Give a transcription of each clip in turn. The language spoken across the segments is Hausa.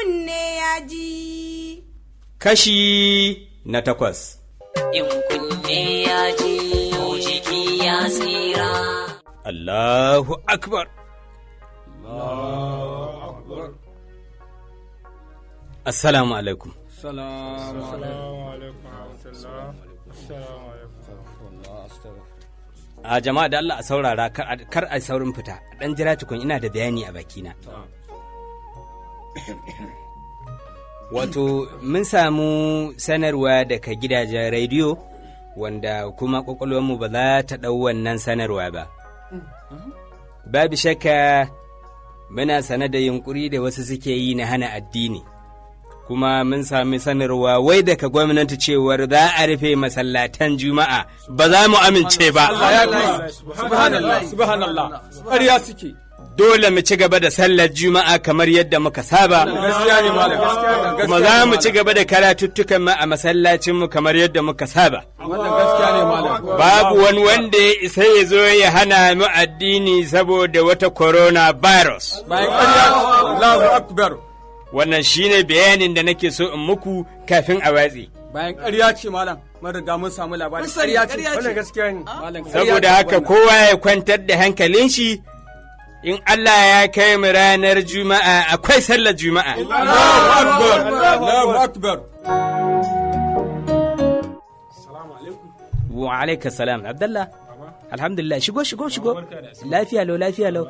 kunne ya ji. Kashi na 8. In kunne ya ji, jiki ya tsira. Allahu Akbar. Assalamu alaikum. A jama'a da Allah a saurara kar a saurin fita, ɗan jira tukun ina da bayani a bakina. Wato, mun samu sanarwa daga gidajen rediyo wanda kuma ƙwaƙwalwarmu ba za ta ɗau wannan sanarwa ba. Babu shakka muna sane da yunƙuri da wasu suke yi na hana addini. Kuma mun sami sanarwa wai daga gwamnati cewar za a rufe masallatan juma'a ba za mu amince ba. Subhanallah, ƙarya suke. Dole mu ci gaba da sallar juma'a kamar yadda muka saba. Kuma za mu ci gaba da karatuttukan mu a masallacinmu kamar yadda muka saba. Babu wani wanda ya isa ya zo ya hana mu addini saboda wata coronavirus. Bayan ƙarya, Allahu Akbar. Wannan shine bayanin da nake so in muku kafin a watsi. Bayan ƙarya ce malam, mun riga mun samu labarin ƙarya ce. Wannan gaskiya ne. Saboda haka kowa ya kwantar da hankalin shi, in Allah ya kai mu ranar Juma'a akwai sallar Juma'a. Allahu Akbar. Allahu Akbar. Assalamu alaikum. Wa alaikum salam. Abdullah. Alhamdulillah, shigo. Lafiya lau.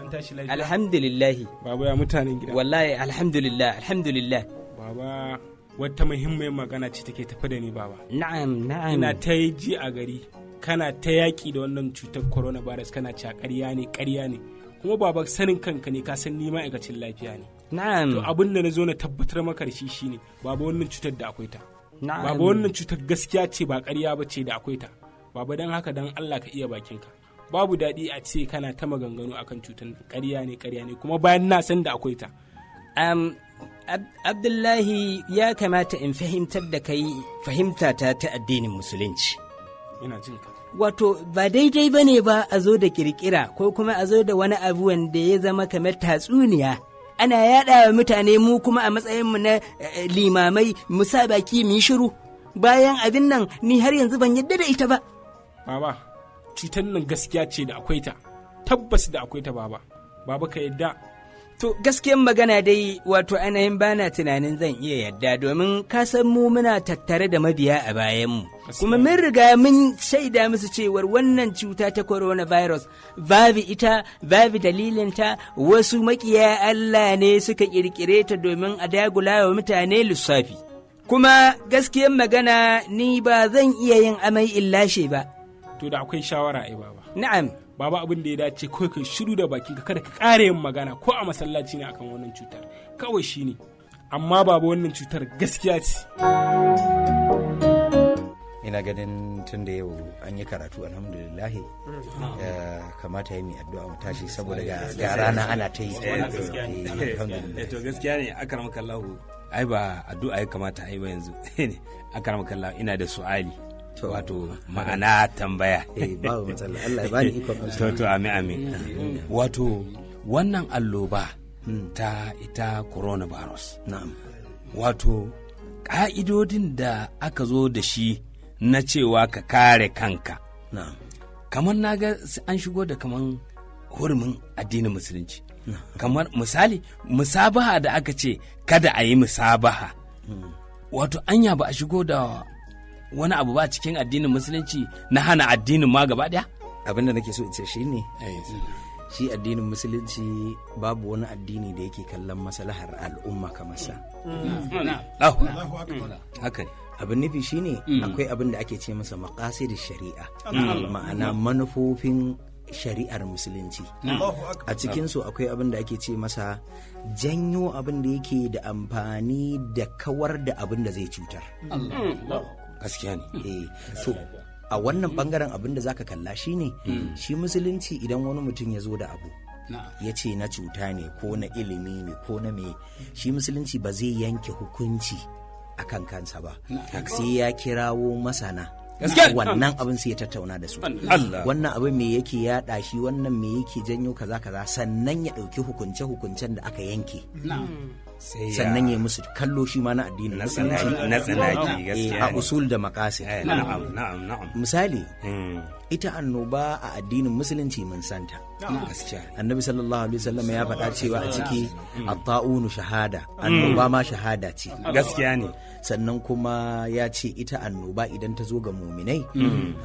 Alhamdulillah. Baba ya mutanen gida. Wallahi alhamdulillah. Baba wata muhimmiyar magana ce take tafi da ni baba. Na'am. Ina ta yi ji a gari. Kana ta yaƙi da wannan cutar coronavirus kana cewa ƙarya ne. Kuma baba sanin kanka ne ka san ni ma'aikacin lafiya ne. Na'am. To abin da na zo na tabbatar maka da shi shine baba wannan cutar da akwai ta. Na'am. Baba wannan cutar gaskiya ce ba ƙarya ba ce da akwai ta. Baba don haka don Allah ka iya bakinka. Babu daɗi a ce kana ta maganganu akan cutar ƙarya ne kuma bayan na san da akwai ta. Abdullahi ya kamata in fahimtar da kai fahimta ta addinin musulunci. Ina jin ka. Wato ba daidai ba ne ba a zo da kirkira ko kuma a zo da wani abu wanda ya zama kamar tatsuniya. Ana yaɗa wa mutane mu kuma a matsayinmu na limamai mu sa baki mu yi shiru. Bayan abin nan ni har yanzu ban yadda da ita ba. Baba, cutar nan gaskiya ce da akwai ta, tabbas da akwai ta baba, baba ka yadda. To gaskiyan magana dai wato ainihin bana tunanin zan iya yadda domin kasan mu muna tattare da mabiya a bayanmu. Kuma mun riga mun shaida musu cewar wannan cuta ta coronavirus babu ita, babu dalilinta, wasu makiya Allah ne suka kirkire ta domin a dagula wa mutane lissafi. Kuma gaskiyan magana ni ba zan iya yin amai in lashe ba. To da akwai shawara ai baba. Na'am. Baba abin da ya dace kawai kai shiru da baki ka kada ka ƙara yin magana ko a masallaci ne akan wannan cutar. Kawai shine. Amma baba wannan cutar gaskiya ce. Ina ganin tun da yau an yi karatu alhamdulillah kamata yi mai addu'a mu tashi saboda ga rana ana ta yi. To gaskiya ne akramakallahu. Ai ba addu'a ya kamata ai ba yanzu. Akramakallahu ina da su'ali. Wato ma'ana tambaya. Babu matsala Allah ya bani ikon amsa. To amin. Wato wannan alloba ta ita coronavirus. Na'am. Wato ƙa'idodin da aka zo da shi na cewa ka kare kanka. Na'am. Kamar na ga an shigo da kamar hurumin addinin musulunci. Kamar misali musabaha da aka ce kada a yi musabaha. Wato anya ba a shigo da wani abu ba cikin addinin musulunci na hana addinin ma gaba daya? Abin da nake so in ce shi ne shi addinin musulunci babu wani addini da yake kallon maslahar al'umma kamar sa. Haka ne. Abin nufi shi ne akwai abin da ake ce masa maqasid shari'a, ma'ana manufofin shari'ar musulunci. A cikinsu akwai abin da ake ce masa janyo abin da yake da amfani da kawar da abin da zai cutar. Gaskiya ne. To a wannan bangaren abin da zaka kalla shine shi musulunci idan wani mutum ya zo da abu ya ce na cuta ne ko na ilimi ne ko na me, shi musulunci ba zai yanke hukunci akan kansa ba, sai ya kirawo masana wannan abin sai ya tattauna da su. Wannan abin me yake yaɗa shi, wannan me yake janyo kaza sannan ya ɗauki hukunce-hukuncen da aka yanke sannan ya musu kallo shi ma na addinin musulunci na tsanaki gaskiya a usul da maqasid. na'am Misali, ita annoba a addinin musulunci mun santa. gaskiya Annabi sallallahu alaihi wasallam ya faɗa cewa a ciki at-ta'unu shahada, annoba ma shahada ce. gaskiya ne. Sannan kuma ya ce ita annoba idan ta zo ga muminai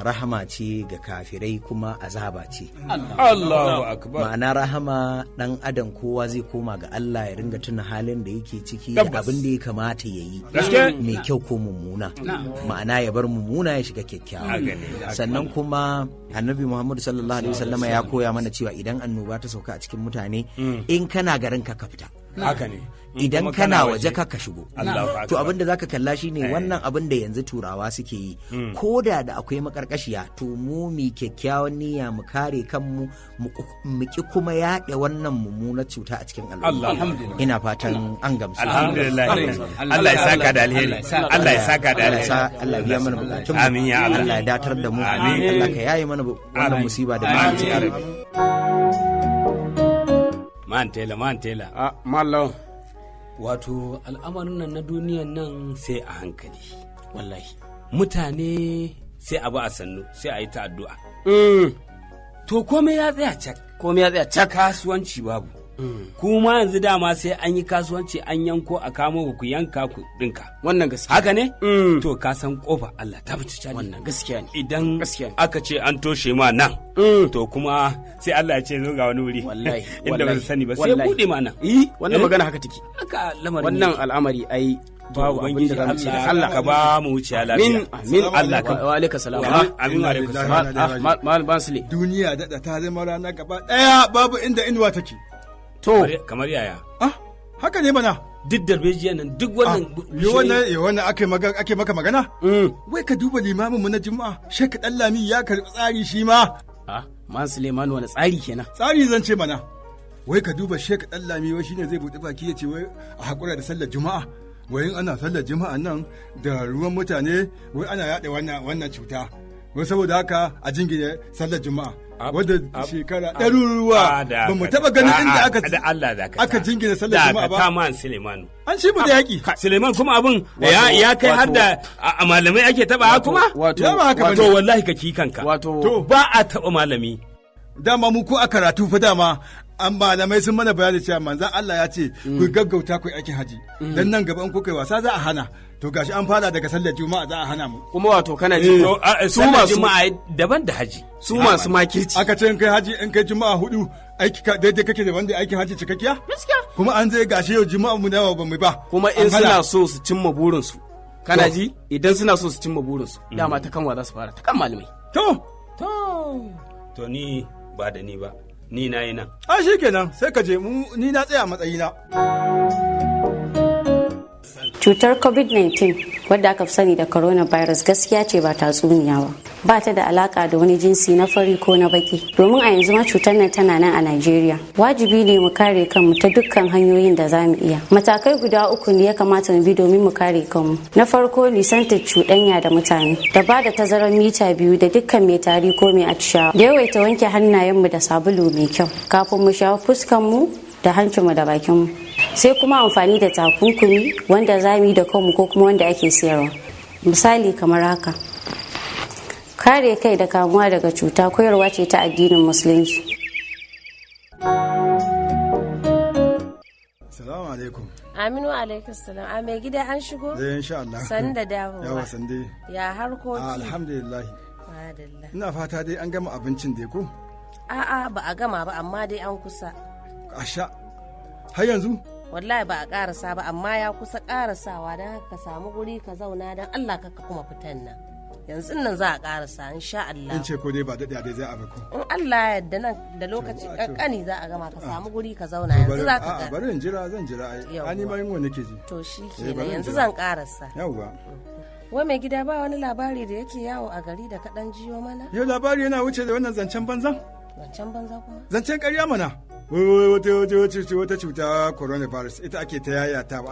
rahama ce ga kafirai kuma azaba ce. Allahu akbar. Ma'ana rahama, dan adam kowa zai koma ga Allah ya ringa tuna halin da yake ciki da abin da ya kamata ya yi, mai kyau ko mummuna. Ma'ana ya bar mummuna ya shiga kyakkyawa. Sannan kuma Annabi Muhammad sallallahu alaihi wasallama ya koya mana cewa idan annoba ta sauka a cikin mutane, in kana garin ka fita. haka ne. Idan kana waje ka shigo. To abin da zaka kalla shine wannan abin da yanzu turawa suke yi, ko da akwai makarkashiya, to mu mi kyakkyawan niyya mu kare kanmu mu ki kuma yaɗe wannan mummunar cuta a cikin al'umma. Ina fatan an gamsu. Alhamdulillah. Allah ya saka da alheri. Allah ya saka da alheri. Allah ya biya mana bukatun. Amin ya Allah. Allah ya datar da mu. Amin. Allah ka yaye mana wannan musiba da muke ciki. Man tela. Mallam. Wato al'amarin nan na duniyan nan sai a hankali, wallahi mutane sai abu a sannu, sai a yi ta addu'a. To komai ya tsaya cak, kasuwanci babu. Kuma yanzu dama sai an yi kasuwanci, an yanko a kamo ku yanka ku dinka. Wannan gaskiya. Haka ne? To ka san kofa Allah ta fice cani. Wannan gaskiya ne. Idan Gaskiya ne. aka ce an toshe ma nan, to kuma sai Allah ya ce zo ga wani wuri. Wallahi. Inda ba su sani ba sai bude ma nan. Wannan magana haka take. Haka lamarin Wannan ne. al'amari ai babu abin da zamu ce da Allah ka ba mu wuciya lafiya. Amin. Allah ka Wa alaikum salam. Amin wa alaikum salam. Mal Bansile. Duniya daɗa ta zama rana gaba ɗaya babu inda inuwa take. To, Kamar yaya? Haka ne mana. Duk darbejiyan nan duk wannan Wannan ake maka magana? Wai ka duba limamin mu na Juma'a, Sheikh Dallami ya karɓi tsari shi ma. Man Suleiman wani tsari kenan. Tsari zan ce mana. Wai ka duba Sheikh Dallami wai shine zai buɗe baki ya ce wai a haƙura da sallar Juma'a. Wai in ana sallar Juma'a nan da ruwan mutane wai ana yaɗa wannan cuta. Wai saboda haka a jingine sallar Juma'a. Wadda shekara ɗaruruwa ba mu taɓa ganin inda aka jingina sallar Juma'a ba. Da man Suleimanu. An ci mu da yaƙi. Suleiman kuma abin ya kai har da a malamai ake taɓa kuma? Ya ba haka bane. To wallahi ka ki kanka. Ba a taɓa malami. Dama mu ko a karatu fa dama an malamai sun mana bayani cewa manzan Allah ya ce ku gaggauta ku aikin haji dan nan gaba in kuka yi wasa za a hana. To gashi an fara daga sallar Juma'a za a hana mu. Kuma wato kana ji su masu Juma'a daban da haji. Su masu makirci. Aka ce in kai haji in kai Juma'a 4 aiki daidai kake da wanda aikin haji cikakkiya? Gaskiya. Kuma an zai gashi yau Juma'a mu dawo ba mu ba. Kuma in suna so su cimma burinsu. Kana ji? Idan suna so su cimma burinsu. Dama ta kanwa za su fara ta kan malamai. To ni ba da ni ba. Ni na yi nan. Shi kenan sai ka je ni na tsaya matsayina. Cutar COVID-19 wadda aka fi sani da coronavirus gaskiya ce ba tatsuniya ba. Ba ta da alaka da wani jinsi na fari ko na baki. Domin a yanzu ma cutar nan tana nan a Najeriya. Wajibi ne mu kare kanmu ta dukkan hanyoyin da za mu iya. Matakai guda 3 ne ya kamata mu bi domin mu kare kanmu. Na farko, nisantar cuɗanya da mutane. Da ba da tazarar mita 2 da dukkan mai tari ko mai atishawa. Da yawaita wanke hannayenmu da sabulu mai kyau. Kafin mu shafa fuskanmu da hancinmu da bakinmu. Sai kuma amfani da takunkumi wanda za mu yi da kanmu ko kuma wanda ake sayarwa. Misali kamar haka. Kare kai da kamuwa daga cuta koyarwa ce ta addinin musulunci. Assalamu alaikum. Aminu alaikum salam. A mai gida an shigo? Insha Allah. San da dawowa. Yawa sande. Ya harkoki. Alhamdulillah. Madalla. Ina fata dai an gama abincin dai ko? A'a ba a gama ba amma dai an kusa. Asha. Har yanzu? Wallahi ba a karasa ba amma ya kusa karasawa don haka ka samu guri ka zauna don Allah ka kuma fitan nan. Yanzu nan za a karasa insha Allah. In ce ko dai ba daɗe dai zai abu ko. In Allah ya yarda nan da lokaci kankani za a gama ka samu guri ka zauna yanzu za ka ga. Bari in jira zan jira ai. Ani ma yin wani ke ji. To shi kenan yanzu zan karasa. Yawwa. Wai mai gida ba wani labari da yake yawo a gari da kaɗan jiyo mana? Yau labari yana wuce da wannan zancen banzan? Zancen banza kuma? Zancen ƙarya mana. Wata cuta coronavirus ita ake ta yayatawa.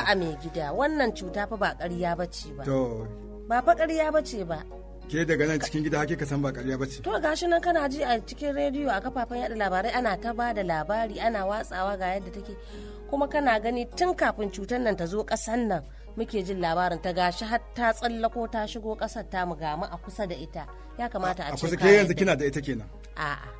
A'a mai gida wannan cuta fa ba ƙarya bace ba. To. Ba fa ƙarya bace ba. ke daga nan cikin gida hake ka san ba ƙarya bace. To gashi nan kana ji a cikin rediyo a kafafen yada labarai ana ta ba da labari ana watsawa ga yadda take kuma kana gani tun kafin cutar nan ta zo ƙasan nan muke jin labarin ta gashi har ta tsallako ta shigo ƙasar ta mu gamu a kusa da ita ya kamata a ce kusa ke yanzu kina da ita kenan. A'a.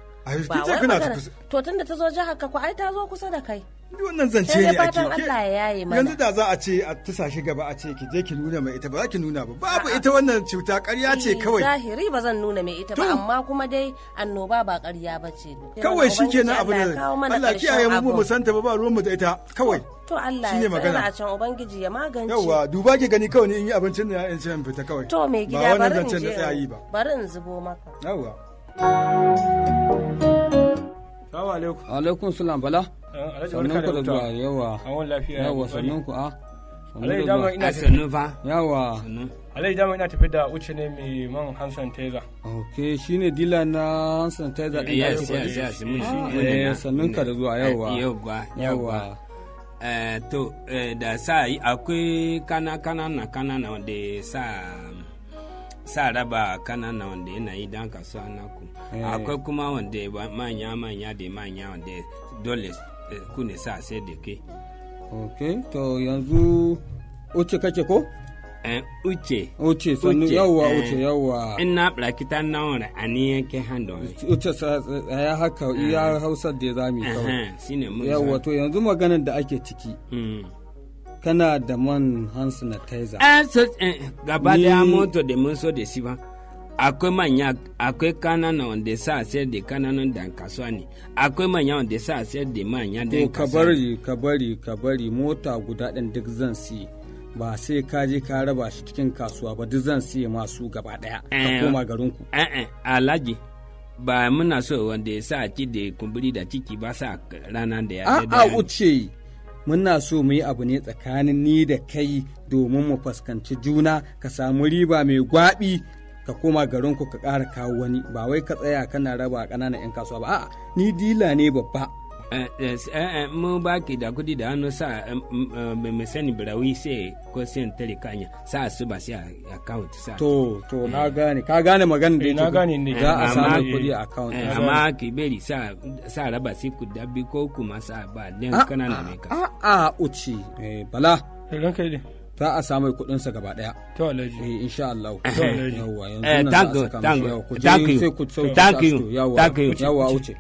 Ba wai magana to tunda ta zo jihar ka ko ai ta zo kusa da kai. Wannan zance ne ake Allah ya yaye mana. Yanzu da za a ce a tusa shi gaba a ce ki je ki nuna mai ita ba za ki nuna ba. Babu ita wannan cuta ƙarya ce kawai. Zahiri ba zan nuna mai ita ba amma kuma dai annoba ba ƙarya ba ce. Kawai shikenan abu ne. Allah kiyaye mu mu santa ba ruwan mu da ita kawai. To Allah ya tsara a can ubangiji ya magance. Yawwa duba ki gani kawai in yi abincin da ya in ce in fita kawai. To mai gida bari in je. Ba wannan zancen da tsayayi ba. Bari in zubo maka. Yawwa. Salamu alaikum. Alaikum salam bala. Sannun ku da zuwa yawa. Awon lafiya. Yawa sannun ku a. Alai dama ina sannu fa. Yawa. Alai dama ina tafi da uce ne mai man hand sanitizer. Okay shine dealer na hand sanitizer din. Yes. Sannun ka da zuwa yawa. Yawa. To da sa akwai kanana wanda sa raba kanana wanda yana yi dan kasuwa naku akwai kuma wanda manya da manya wanda dole ku ne sa sai da ke. Okay to yanzu uce kake ko? Uce sannu yawa ina blakita na wani ani yake handon uce ya haka iya hausar da za mu kawai yawa to yanzu maganar da ake ciki kana da man hand sanitizer gaba da moto da mun so da shi ba akwai manya akwai kanana wanda sa sayar da kananan da kasuwa ne akwai manya wanda sa sayar da manya da kasuwa ka bari mota guda ɗin duk zan siye ba sai ka je ka raba shi cikin kasuwa ba duk zan siye masu gaba daya ka koma garinku alhaji ba muna so wanda ya sa ki da kumburi da ciki ba sa rana da ya uce muna so mu yi abu ne tsakanin ni da kai domin mu fuskanci juna ka samu riba mai gwabi ka koma garinku ka ƙara kawo wani ba wai ka tsaya kana raba ƙananan 'yan kasuwa ba a'a ni dila ne babba mu baki da kudi da hannu sa mai sani birawi sai ko sai tare kanya sa su ba sai account sa to na gane ka gane magana da na gane ne za a samu kudi account amma ki beri sa raba sai ku dabbi ko kuma sa ba dan kanana mai ka uci bala ran kai ne za a samu kudin sa gaba daya to alhaji insha Allah to alhaji yawa yanzu thank you yawa uce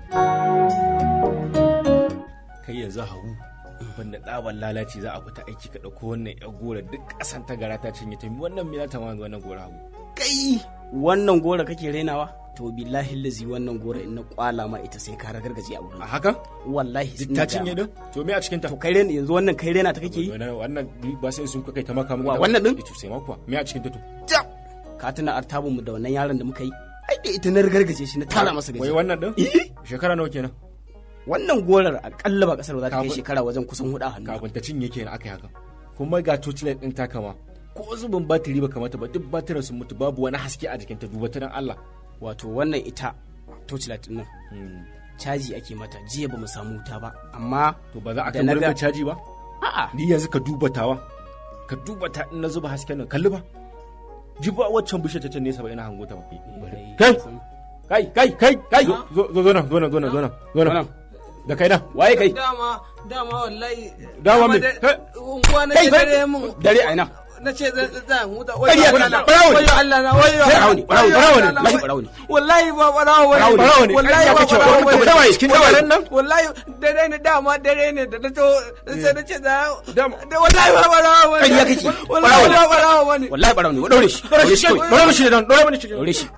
kai yanzu hawu banda ɗaban lalaci za a fita aiki ka ɗauko wannan yan gora duk ƙasan ta gara ta cinye ta wannan me za ta ma wannan gora hawu kai wannan gora kake rainawa to billahi lazi wannan gora in na kwala ma ita sai ka ragargaje a wurin a haka wallahi duk ta cinye din to me a cikin ta to kai rena yanzu wannan kai rena ta kake yi wannan ba sai sun kai ta maka mu wannan din to sai ma kuwa me a cikin ta to ka tuna artabun mu da wannan yaron da muka yi ai da ita na ragargaje shi na tara masa gaji wai wannan din shekara nawa kenan wannan gorar akalla ba kasar ba za ta kai shekara wajen kusan 4 a hannu kafin ta cinye kenan aka yi haka kuma ga torchlight din ta kama ko zubin batiri ba kamata ba duk batirin sun mutu babu wani haske a jikinta duba ta dan Allah wato wannan ita torchlight din nan caji ake mata jiya ba mu samu wuta ba amma to ba za a kai wurin caji ba a'a ni yanzu ka duba ta in na zuba hasken nan kalli ba ji ba waccan bishiyar ta can nesa ba ina hango ta ba kai zo nan da kai nan waye kai dama wallahi dama me unguwa na dare mun dare aina na ce zan huta wayo Allah na wayo barawo ne wallahi ba barawo ne wallahi ba barawo ne cikin dawaran nan wallahi dare ne dama dare ne da na to sai na ce da wallahi ba barawo kai ya kake wallahi ba barawo ne wallahi barawo ne daure shi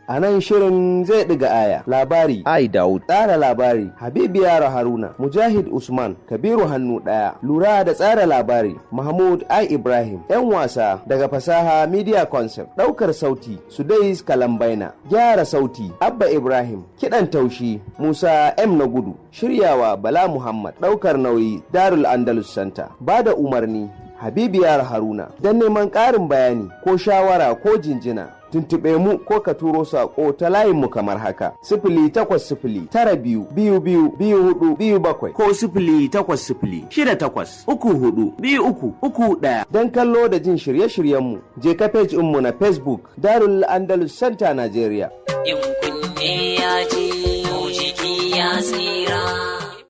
A nan shirin zai ɗiga aya. Labari Ai Dawud. Tsara labari Habibu Yaro Haruna. Mujahid Usman. Kabiru Hannu Ɗaya. Lura da tsara labari Mahmud Ai Ibrahim. 'Yan wasa daga fasaha Media Concept. Ɗaukar sauti Sudais Kalambaina. Gyara sauti Abba Ibrahim. Kiɗan taushi Musa M na gudu. Shiryawa Bala Muhammad. Ɗaukar nauyi Darul Andalus Center. Bada umarni Habibu Yaro Haruna. Don neman ƙarin bayani ko shawara ko jinjina Tuntuɓe mu ko ka turo saƙo ta layin mu kamar haka: 08092222427 ko 08068342331. Don kallo da jin shirye-shiryenmu je ka page mu na Facebook Darul Andalus Center Nigeria. In kunne ya ji, jiki ya tsira.